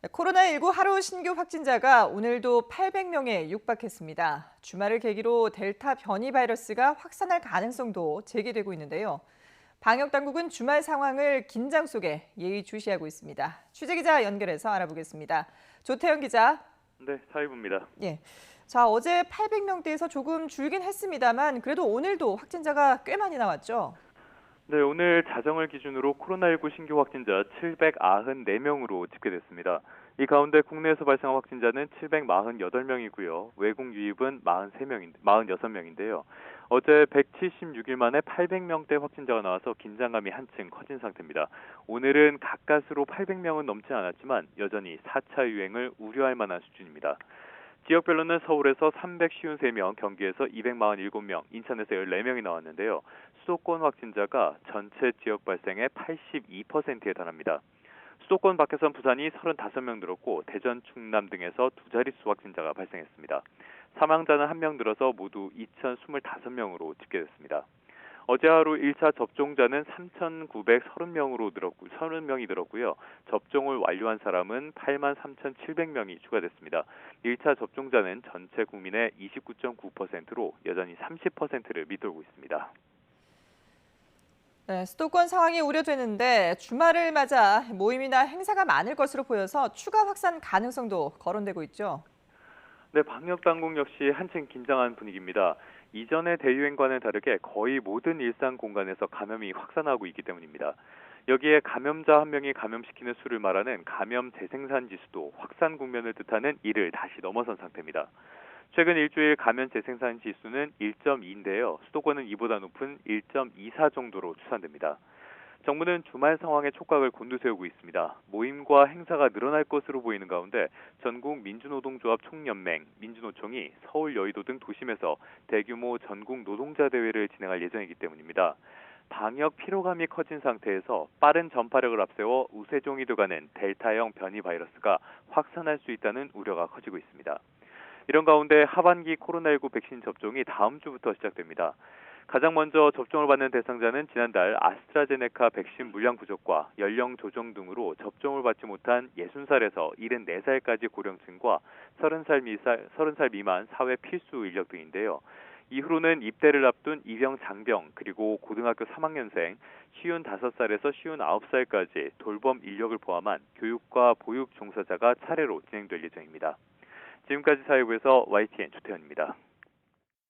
코로나19 하루 신규 확진자가 오늘도 800명에 육박했습니다. 주말을 계기로 델타 변이 바이러스가 확산할 가능성도 제기되고 있는데요. 방역당국은 주말 상황을 긴장 속에 예의주시하고 있습니다. 취재기자 연결해서 알아보겠습니다. 조태현 기자. 네, 사회부입니다. 예. 자, 어제 800명대에서 조금 줄긴 했습니다만 그래도 오늘도 확진자가 꽤 많이 나왔죠. 네, 오늘 자정을 기준으로 코로나19 신규 확진자 794명으로 집계됐습니다. 이 가운데 국내에서 발생한 확진자는 748명이고요. 외국 유입은 46명인데요. 어제 176일 만에 800명대 확진자가 나와서 긴장감이 한층 커진 상태입니다. 오늘은 가까스로 800명은 넘지 않았지만 여전히 4차 유행을 우려할 만한 수준입니다. 지역별로는 서울에서 353명, 경기에서 247명, 인천에서 14명이 나왔는데요. 수도권 확진자가 전체 지역 발생의 82%에 달합니다. 수도권 밖에선 부산이 35명 늘었고 대전, 충남 등에서 두 자릿수 확진자가 발생했습니다. 사망자는 1명 늘어서 모두 2,025명으로 집계됐습니다. 어제 하루 1차 접종자는 3,930명이 늘었고요. 접종을 완료한 사람은 83,700명이 추가됐습니다. 1차 접종자는 전체 국민의 29.9%로 여전히 30%를 밑돌고 있습니다. 네, 수도권 상황이 우려되는데 주말을 맞아 모임이나 행사가 많을 것으로 보여서 추가 확산 가능성도 거론되고 있죠. 네, 방역당국 역시 한층 긴장한 분위기입니다. 이전의 대유행과는 다르게 거의 모든 일상 공간에서 감염이 확산하고 있기 때문입니다. 여기에 감염자 한 명이 감염시키는 수를 말하는 감염 재생산 지수도 확산 국면을 뜻하는 이를 다시 넘어선 상태입니다. 최근 일주일 감염 재생산 지수는 1.2인데요. 수도권은 이보다 높은 1.24 정도로 추산됩니다. 정부는 주말 상황에 촉각을 곤두세우고 있습니다. 모임과 행사가 늘어날 것으로 보이는 가운데 전국 민주노동조합 총연맹, 민주노총이 서울, 여의도 등 도심에서 대규모 전국 노동자 대회를 진행할 예정이기 때문입니다. 방역 피로감이 커진 상태에서 빠른 전파력을 앞세워 우세종이 돼가는 델타형 변이 바이러스가 확산할 수 있다는 우려가 커지고 있습니다. 이런 가운데 하반기 코로나19 백신 접종이 다음 주부터 시작됩니다. 가장 먼저 접종을 받는 대상자는 지난달 아스트라제네카 백신 물량 부족과 연령 조정 등으로 접종을 받지 못한 60살에서 74살까지 고령층과 30살 미만 사회 필수 인력 등인데요. 이후로는 입대를 앞둔 입영 장병 그리고 고등학교 3학년생 55살에서 59살까지 돌봄 인력을 포함한 교육과 보육 종사자가 차례로 진행될 예정입니다. 지금까지 사회부에서 YTN 조태현입니다.